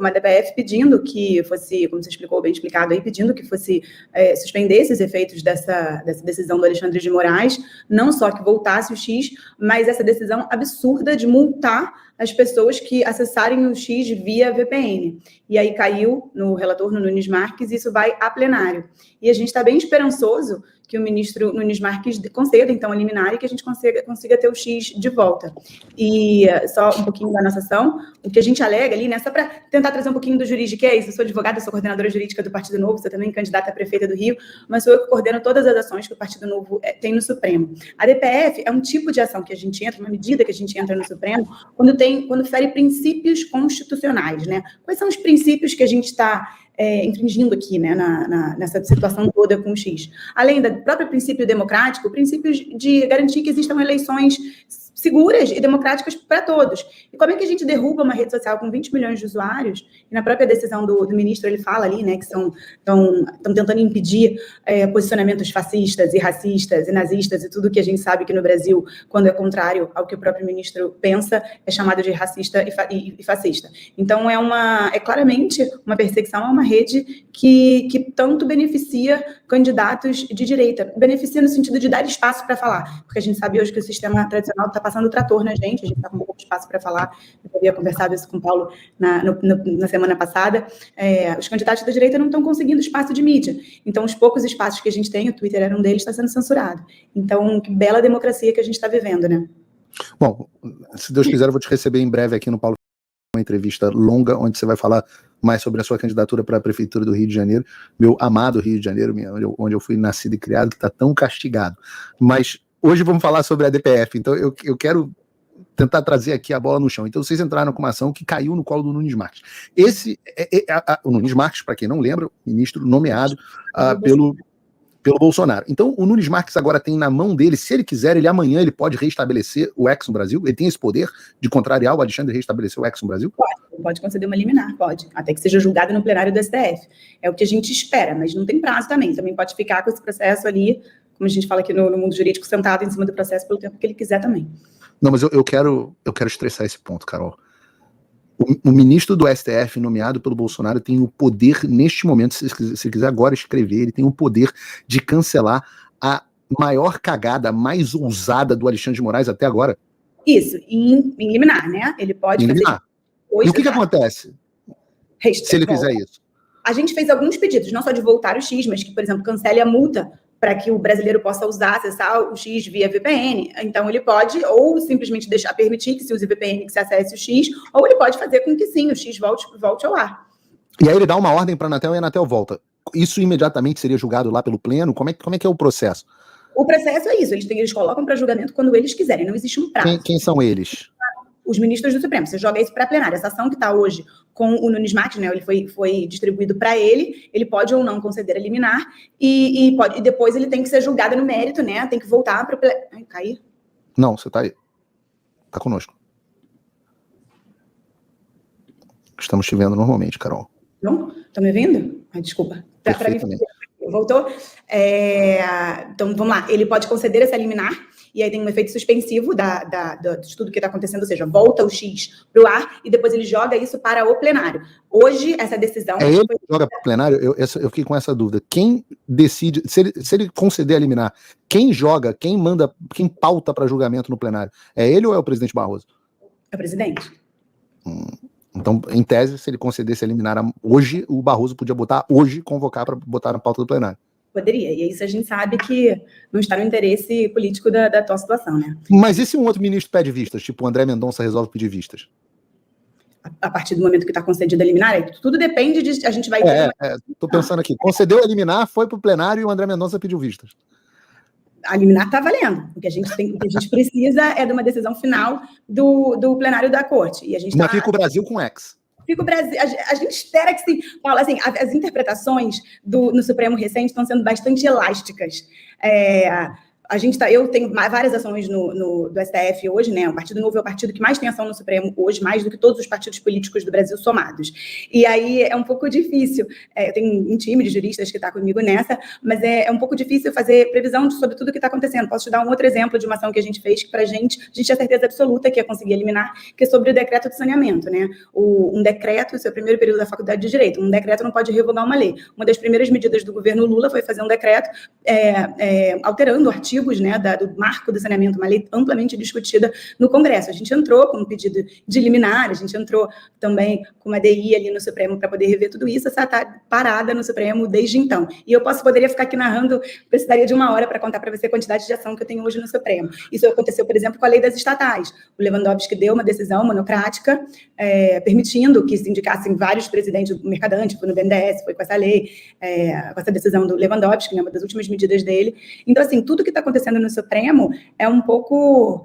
uma DPF pedindo que fosse, como você explicou, bem explicado aí, pedindo que fosse suspendesse os efeitos dessa decisão do Alexandre de Moraes, não só que voltasse o X, mas essa decisão absurda de multar as pessoas que acessarem o X via VPN. E aí caiu no relator, no Nunes Marques, e isso vai a plenário. E a gente está bem esperançoso que o ministro Nunes Marques conceda, então, a liminar e que a gente consiga ter o X de volta. E só um pouquinho da nossa ação, o que a gente alega ali, né, só para tentar trazer um pouquinho do juridiquês, eu sou advogada, sou coordenadora jurídica do Partido Novo, sou também candidata a prefeita do Rio, mas sou eu que coordeno todas as ações que o Partido Novo tem no Supremo. A DPF é um tipo de ação que a gente entra, uma medida que a gente entra no Supremo, quando fere princípios constitucionais, né? Quais são os princípios que a gente está infringindo aqui, né, nessa situação toda com o X? Além do próprio princípio democrático, princípios de garantir que existam eleições seguras e democráticas para todos. E como é que a gente derruba uma rede social com 20 milhões de usuários? E na própria decisão do ministro, ele fala ali, né, que estão tentando impedir posicionamentos fascistas e racistas e nazistas e tudo que a gente sabe que no Brasil, quando é contrário ao que o próprio ministro pensa, é chamado de racista e fascista. Então, é claramente uma perseguição a uma rede que tanto beneficia candidatos de direita. Beneficia no sentido de dar espaço para falar, porque a gente sabe hoje que o sistema tradicional está passando trator na gente, a gente está com pouco espaço para falar. Eu havia conversado isso com o Paulo na semana passada. Os candidatos da direita não estão conseguindo espaço de mídia. Então, os poucos espaços que a gente tem, o Twitter era um deles, está sendo censurado. Então, que bela democracia que a gente está vivendo, né? Bom, se Deus quiser, eu vou te receber em breve aqui no Paulo, uma entrevista longa, onde você vai falar mais sobre a sua candidatura para a Prefeitura do Rio de Janeiro, meu amado Rio de Janeiro, onde eu fui nascido e criado, que está tão castigado. Mas hoje vamos falar sobre a DPF, então eu quero tentar trazer aqui a bola no chão. Então vocês entraram com uma ação que caiu no colo do Nunes Marques. O Nunes Marques, para quem não lembra, ministro nomeado pelo Bolsonaro. Então o Nunes Marques agora tem na mão dele, se ele quiser, amanhã ele pode reestabelecer o X no Brasil? Ele tem esse poder de contrariar o Alexandre e reestabelecer o X no Brasil? Pode conceder uma liminar, pode. Até que seja julgado no plenário do STF. É o que a gente espera, mas não tem prazo também. Também pode ficar com esse processo ali, como a gente fala aqui no mundo jurídico, sentado em cima do processo pelo tempo que ele quiser também. Não, mas eu quero estressar esse ponto, Carol. O ministro do STF, nomeado pelo Bolsonaro, tem o poder, neste momento, se quiser agora escrever, ele tem o poder de cancelar a maior cagada, mais ousada do Alexandre de Moraes até agora. Isso, em liminar, né? Ele pode fazer... E o que acontece se ele fizer isso? A gente fez alguns pedidos, não só de voltar o X, mas que, por exemplo, cancele a multa para que o brasileiro possa acessar o X via VPN. Então, ele pode ou simplesmente permitir que se use VPN, que se acesse o X, ou ele pode fazer com que sim, o X volte ao ar. E aí ele dá uma ordem para a Anatel e a Anatel volta. Isso imediatamente seria julgado lá pelo Pleno? Como é que é o processo? O processo é isso, eles colocam para julgamento quando eles quiserem, não existe um prazo. Quem são eles? Os ministros do Supremo. Você joga isso para a plenária. Essa ação que está hoje com o Nunes Marques, né, ele foi distribuído para ele pode ou não conceder a liminar, e depois ele tem que ser julgado no mérito, né? Tem que voltar para o plenário. Cair? Não, você está aí. Está conosco. Estamos te vendo normalmente, Carol. Não? Estão me ouvindo? Desculpa. Para mim, voltou? Então, vamos lá. Ele pode conceder essa liminar, e aí tem um efeito suspensivo de tudo que está acontecendo, ou seja, volta o X para o ar e depois ele joga isso para o plenário. Hoje, essa decisão... Ele que joga para o plenário? Eu fiquei com essa dúvida. Quem decide, se ele conceder a liminar, quem joga, quem manda, quem pauta para julgamento no plenário? É ele ou é o presidente Barroso? É o presidente. Então, em tese, se ele concedesse a liminar hoje, o Barroso podia convocar para botar na pauta do plenário. Poderia, e isso a gente sabe que não está no interesse político da atual situação, né? Mas e se um outro ministro pede vistas, tipo o André Mendonça resolve pedir vistas? A partir do momento que está concedido a liminar, tudo depende de... A gente vai ter... Estou pensando aqui, concedeu a liminar, foi para o plenário e o André Mendonça pediu vistas. A liminar está valendo. O que a gente precisa é de uma decisão final do plenário da corte. E a gente Mas fica o Brasil com X. Fica o Brasil, a gente espera que sim. Paulo, assim, as interpretações no Supremo recente estão sendo bastante elásticas. eu tenho várias ações do STF hoje, né? O Partido Novo é o partido que mais tem ação no Supremo hoje, mais do que todos os partidos políticos do Brasil somados. E aí é um pouco difícil, eu tenho um time de juristas que está comigo nessa, mas é um pouco difícil fazer previsão sobre tudo o que está acontecendo. Posso te dar um outro exemplo de uma ação que a gente fez, que a gente tinha certeza absoluta que ia conseguir eliminar, que é sobre o decreto de saneamento, né? Um decreto, esse é o primeiro período da Faculdade de Direito, um decreto não pode revogar uma lei. Uma das primeiras medidas do governo Lula foi fazer um decreto alterando artigos, né, do marco do saneamento, uma lei amplamente discutida no Congresso. A gente entrou com um pedido de liminar, a gente entrou também com uma DI ali no Supremo para poder rever tudo isso, essa está parada no Supremo desde então. E eu poderia ficar aqui narrando, precisaria de 1 hora para contar para você a quantidade de ação que eu tenho hoje no Supremo. Isso aconteceu, por exemplo, com a lei das estatais. O Lewandowski deu uma decisão monocrática, permitindo que se indicassem vários presidentes do Mercadante, foi no BNDES, foi com essa lei, com essa decisão do Lewandowski, né, uma das últimas medidas dele. Então, assim, tudo que está acontecendo no Supremo é um pouco,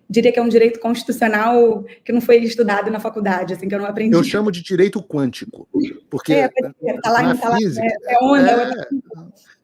diria que é um direito constitucional que não foi estudado na faculdade, assim, que eu não aprendi. Eu chamo de direito quântico, porque na física,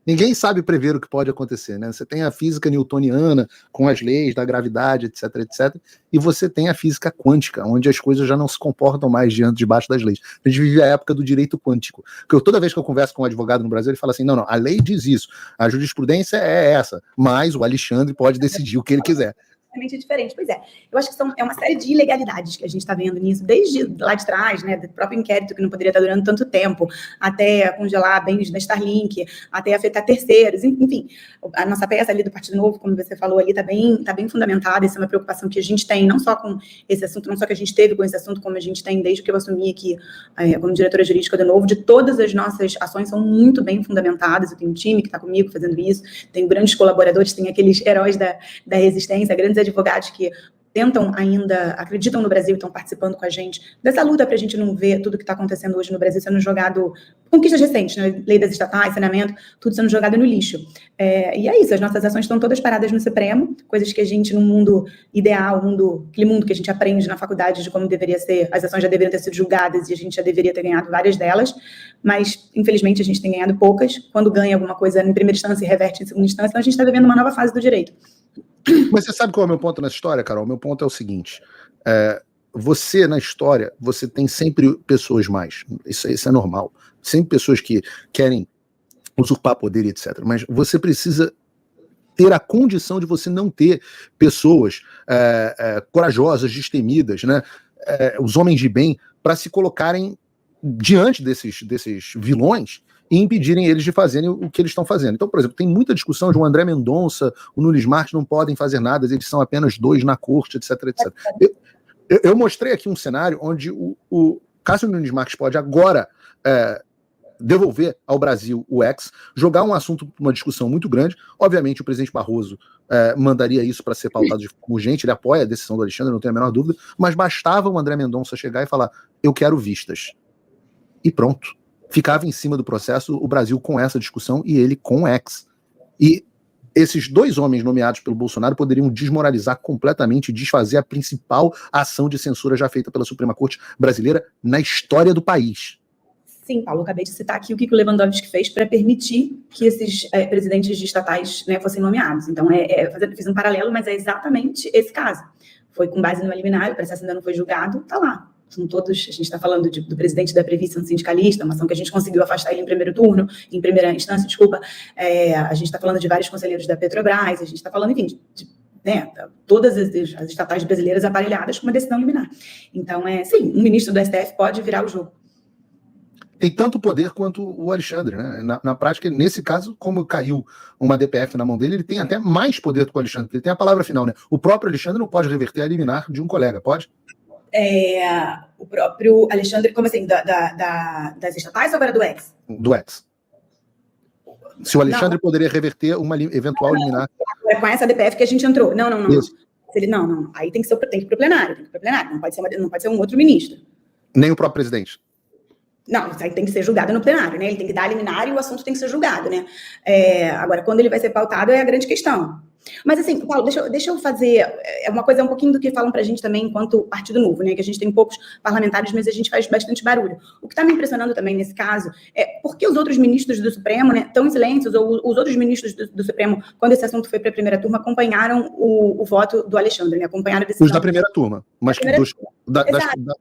ninguém sabe prever o que pode acontecer, né? Você tem a física newtoniana, com as leis da gravidade, etc, etc, e você tem a física quântica, onde as coisas já não se comportam mais debaixo das leis. A gente vive a época do direito quântico, porque toda vez que eu converso com um advogado no Brasil, ele fala assim, não, a lei diz isso, a jurisprudência é essa, mas o Alexandre pode decidir o que ele quiser. Diferente. Pois é, eu acho que é uma série de ilegalidades que a gente está vendo nisso, desde lá de trás, né, do próprio inquérito que não poderia estar durando tanto tempo, até congelar bens da Starlink, até afetar terceiros, enfim, a nossa peça ali do Partido Novo, como você falou ali, está bem fundamentada, essa é uma preocupação que a gente tem, não só com esse assunto, não só que a gente teve com esse assunto, como a gente tem desde que eu assumi aqui como diretora jurídica do Novo, de todas as nossas ações são muito bem fundamentadas, eu tenho um time que está comigo fazendo isso, tenho grandes colaboradores, tem aqueles heróis da resistência, grandes advogados que acreditam no Brasil e estão participando com a gente dessa luta para a gente não ver tudo que está acontecendo hoje no Brasil sendo jogado, conquistas recentes, né? Lei das estatais, saneamento, tudo sendo jogado no lixo. E é isso, as nossas ações estão todas paradas no Supremo, coisas que a gente, num mundo ideal, aquele mundo que a gente aprende na faculdade de como deveria ser, as ações já deveriam ter sido julgadas e a gente já deveria ter ganhado várias delas, mas, infelizmente, a gente tem ganhado poucas. Quando ganha alguma coisa em primeira instância e reverte em segunda instância, então a gente está vivendo uma nova fase do direito. Mas você sabe qual é o meu ponto nessa história, Carol? O meu ponto é o seguinte, você, na história, você tem sempre pessoas mais, isso é normal, sempre pessoas que querem usurpar poder e etc, mas você precisa ter a condição de você não ter pessoas corajosas, destemidas, né, os homens de bem, para se colocarem diante desses vilões e impedirem eles de fazerem o que eles estão fazendo. Então, por exemplo, tem muita discussão de o André Mendonça, o Nunes Marques não podem fazer nada, eles são apenas 2 na corte, etc, etc. Eu mostrei aqui um cenário onde o Cássio Nunes Marques pode agora devolver ao Brasil o ex, jogar um assunto para uma discussão muito grande. Obviamente, o presidente Barroso mandaria isso para ser pautado de forma urgente, ele apoia a decisão do Alexandre, não tenho a menor dúvida, mas bastava o André Mendonça chegar e falar, eu quero vistas. E pronto. Ficava em cima do processo o Brasil com essa discussão e ele com o ex. E esses 2 homens nomeados pelo Bolsonaro poderiam desmoralizar completamente e desfazer a principal ação de censura já feita pela Suprema Corte brasileira na história do país. Sim, Paulo, acabei de citar aqui o que o Lewandowski fez para permitir que esses presidentes de estatais, né, fossem nomeados. Então, fiz um paralelo, mas é exatamente esse caso. Foi com base no liminar, o processo ainda não foi julgado, está lá. São todos, a gente está falando do presidente da Previção sindicalista, uma ação que a gente conseguiu afastar ele em primeira instância, desculpa. A gente está falando de vários conselheiros da Petrobras, a gente está falando, enfim, todas as estatais brasileiras aparelhadas com uma decisão liminar. Então, sim, um ministro do STF pode virar o jogo. Tem tanto poder quanto o Alexandre, né? Na prática, nesse caso, como caiu uma DPF na mão dele, ele tem até mais poder do que o Alexandre, ele tem a palavra final, né? O próprio Alexandre não pode reverter a liminar de um colega, pode? O próprio Alexandre, como assim, das estatais ou agora do ex? Do ex. Se o Alexandre poderia reverter uma eventual liminar. Com essa DPF que a gente entrou. Não. Não. Aí tem que ir para o plenário. Não pode ser um outro ministro. Nem o próprio presidente. Não, isso aí tem que ser julgado no plenário, né? Ele tem que dar a liminar e o assunto tem que ser julgado, né? Agora, quando ele vai ser pautado é a grande questão. Mas assim, Paulo, deixa eu fazer uma coisa um pouquinho do que falam pra gente também enquanto Partido Novo, né? Que a gente tem poucos parlamentares, mas a gente faz bastante barulho. O que está me impressionando também nesse caso é por que os outros ministros do Supremo, né, estão em silêncio, ou os outros ministros do Supremo, quando esse assunto foi para a primeira turma, acompanharam o voto do Alexandre, né? Acompanharam a decisão. Os da primeira turma, mas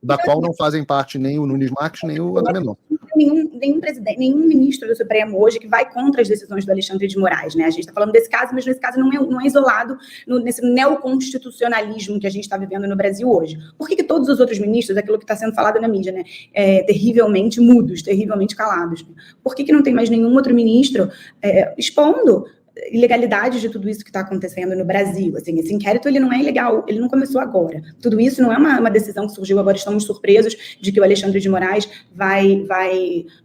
da qual não fazem parte nem o Nunes Marques, nem o André Mendonça. Nenhum ministro do Supremo hoje que vai contra as decisões do Alexandre de Moraes, né? A gente está falando desse caso, mas nesse caso não é isolado nesse neoconstitucionalismo que a gente está vivendo no Brasil hoje. Por que todos os outros ministros, aquilo que está sendo falado na mídia, né, terrivelmente mudos, terrivelmente calados? Por que não tem mais nenhum outro ministro expondo ilegalidade de tudo isso que está acontecendo no Brasil? Assim, esse inquérito, ele não é ilegal, ele não começou agora. Tudo isso não é uma decisão que surgiu agora, estamos surpresos de que o Alexandre de Moraes vai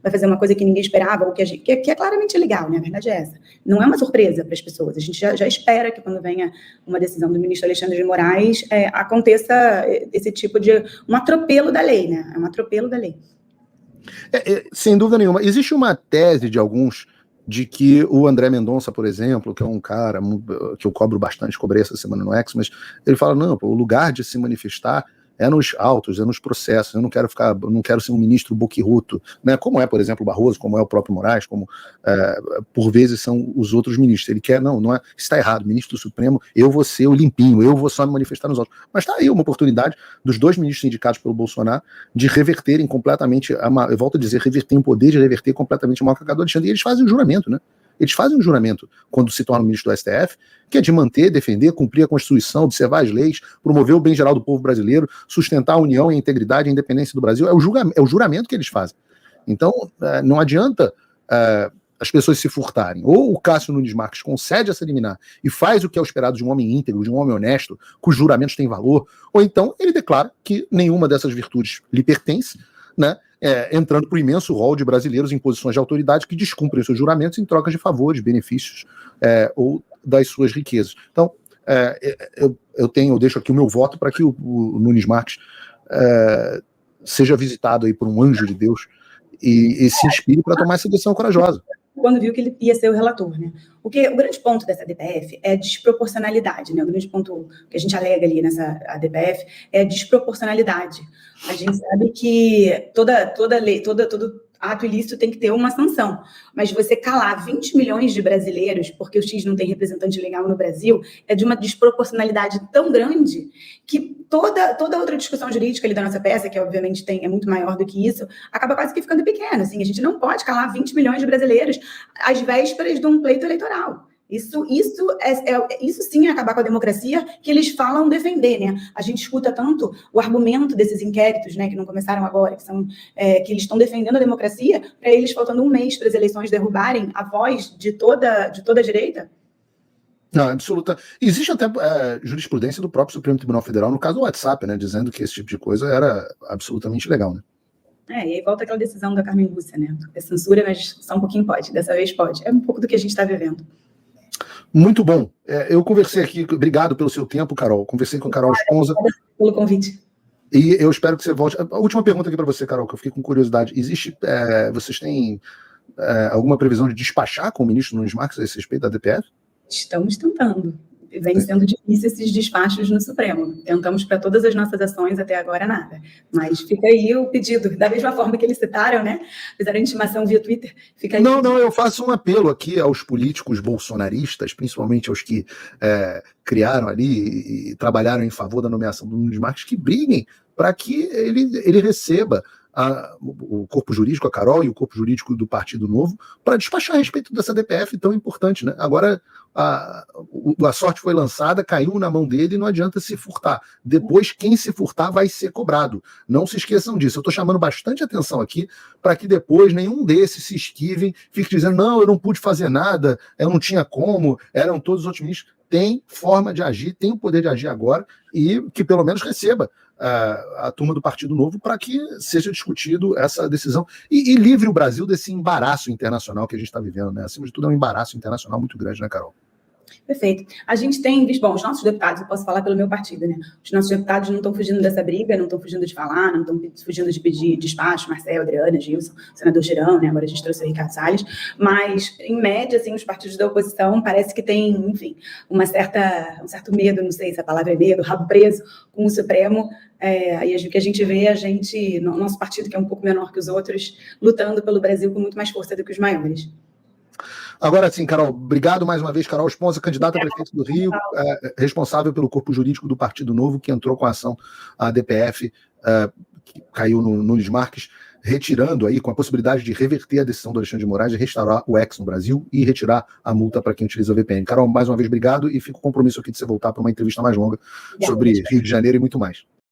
fazer uma coisa que ninguém esperava, ou que é claramente ilegal, né? A verdade é essa. Não é uma surpresa para as pessoas. A gente já espera que quando venha uma decisão do ministro Alexandre de Moraes, aconteça esse tipo de um atropelo da lei, né? É um atropelo da lei. Sem dúvida nenhuma. Existe uma tese de alguns de que o André Mendonça, por exemplo, que é um cara que eu cobrei essa semana no X, mas ele fala, não, o lugar de se manifestar é nos autos, é nos processos, eu não quero ser um ministro boquirruto, né? Como é, por exemplo, o Barroso, como é o próprio Moraes, como por vezes são os outros ministros. Ele quer, não é, está errado, ministro do Supremo, eu vou ser o limpinho, eu vou só me manifestar nos autos. Mas está aí uma oportunidade dos dois ministros indicados pelo Bolsonaro de reverterem completamente, eu volto a dizer, reverter o poder de reverter completamente o mal-cacado do Alexandre, e eles fazem um juramento, né? Eles fazem um juramento quando se tornam ministro do STF, que é de manter, defender, cumprir a Constituição, observar as leis, promover o bem geral do povo brasileiro, sustentar a união, a integridade e a independência do Brasil. É o juramento que eles fazem. Então, não adianta as pessoas se furtarem. Ou o Cássio Nunes Marques concede essa liminar e faz o que é o esperado de um homem íntegro, de um homem honesto, cujos juramentos têm valor, ou então ele declara que nenhuma dessas virtudes lhe pertence, né? Entrando para o imenso rol de brasileiros em posições de autoridade que descumprem seus juramentos em troca de favores, benefícios ou das suas riquezas. Então, eu deixo aqui o meu voto para que o Nunes Marques seja visitado aí por um anjo de Deus e se inspire para tomar essa decisão corajosa. Quando viu que ele ia ser o relator, né? O grande ponto dessa ADPF é a desproporcionalidade, né? O grande ponto que a gente alega ali nessa ADPF é a desproporcionalidade. A gente sabe que toda lei, todo ato ilícito tem que ter uma sanção, mas você calar 20 milhões de brasileiros porque o X não tem representante legal no Brasil é de uma desproporcionalidade tão grande que toda outra discussão jurídica ali da nossa peça, que obviamente é muito maior do que isso, acaba quase que ficando pequena. Assim, a gente não pode calar 20 milhões de brasileiros às vésperas de um pleito eleitoral. Isso sim é acabar com a democracia que eles falam defender, né? A gente escuta tanto o argumento desses inquéritos, né, que não começaram agora, que eles estão defendendo a democracia, para eles faltando um mês para as eleições derrubarem a voz de toda a direita. Não, absoluta. Existe até jurisprudência do próprio Supremo Tribunal Federal, no caso do WhatsApp, né, dizendo que esse tipo de coisa era absolutamente legal, né? E aí volta aquela decisão da Carmen Lúcia, né? É censura, mas só um pouquinho pode, dessa vez pode. É um pouco do que a gente está vivendo. Muito bom. Eu conversei aqui, obrigado pelo seu tempo, Carol. Conversei com a Carol Esponza. Obrigada pelo convite. E eu espero que você volte. A última pergunta aqui para você, Carol, que eu fiquei com curiosidade. Vocês têm alguma previsão de despachar com o ministro Nunes Marques a esse respeito da DPF? Estamos tentando. Vem sendo difícil esses despachos no Supremo. Tentamos para todas as nossas ações, até agora nada. Mas fica aí o pedido, da mesma forma que eles citaram, né? Fizeram intimação via Twitter. Fica aí. Não, eu faço um apelo aqui aos políticos bolsonaristas, principalmente aos que criaram ali e trabalharam em favor da nomeação do Nunes Marques, que briguem para que ele receba o corpo jurídico, a Carol e o corpo jurídico do Partido Novo, para despachar a respeito dessa DPF tão importante, né? Agora a sorte foi lançada, caiu na mão dele e não adianta se furtar. Depois, quem se furtar vai ser cobrado. Não se esqueçam disso. Eu estou chamando bastante atenção aqui para que depois nenhum desses se esquivem, fique dizendo, não, eu não pude fazer nada, eu não tinha como, eram todos os outros ministros. Tem forma de agir, tem o poder de agir agora e que pelo menos receba a turma do Partido Novo para que seja discutido essa decisão e livre o Brasil desse embaraço internacional que a gente está vivendo, né? Acima de tudo é um embaraço internacional muito grande, né, Carol? Perfeito. A gente tem visto, bom, os nossos deputados, eu posso falar pelo meu partido, né? Os nossos deputados não estão fugindo dessa briga, não estão fugindo de falar, não estão fugindo de pedir despacho, Marcel, Adriana, Gilson, senador Girão, né? Agora a gente trouxe o Ricardo Salles, mas, em média, assim, os partidos da oposição parece que tem, enfim, um certo medo, não sei se a palavra é medo, rabo preso com o Supremo. Aí o que a gente vê, nosso partido, que é um pouco menor que os outros, lutando pelo Brasil com muito mais força do que os maiores. Agora sim, Carol, obrigado mais uma vez, Carol Esponza, candidata a prefeito do Rio, responsável pelo corpo jurídico do Partido Novo, que entrou com a ação, a DPF, que caiu no Nunes Marques, retirando aí, com a possibilidade de reverter a decisão do Alexandre de Moraes de restaurar o X no Brasil e retirar a multa para quem utiliza o VPN. Carol, mais uma vez, obrigado, e fica o compromisso aqui de você voltar para uma entrevista mais longa sobre Rio de Janeiro e muito mais.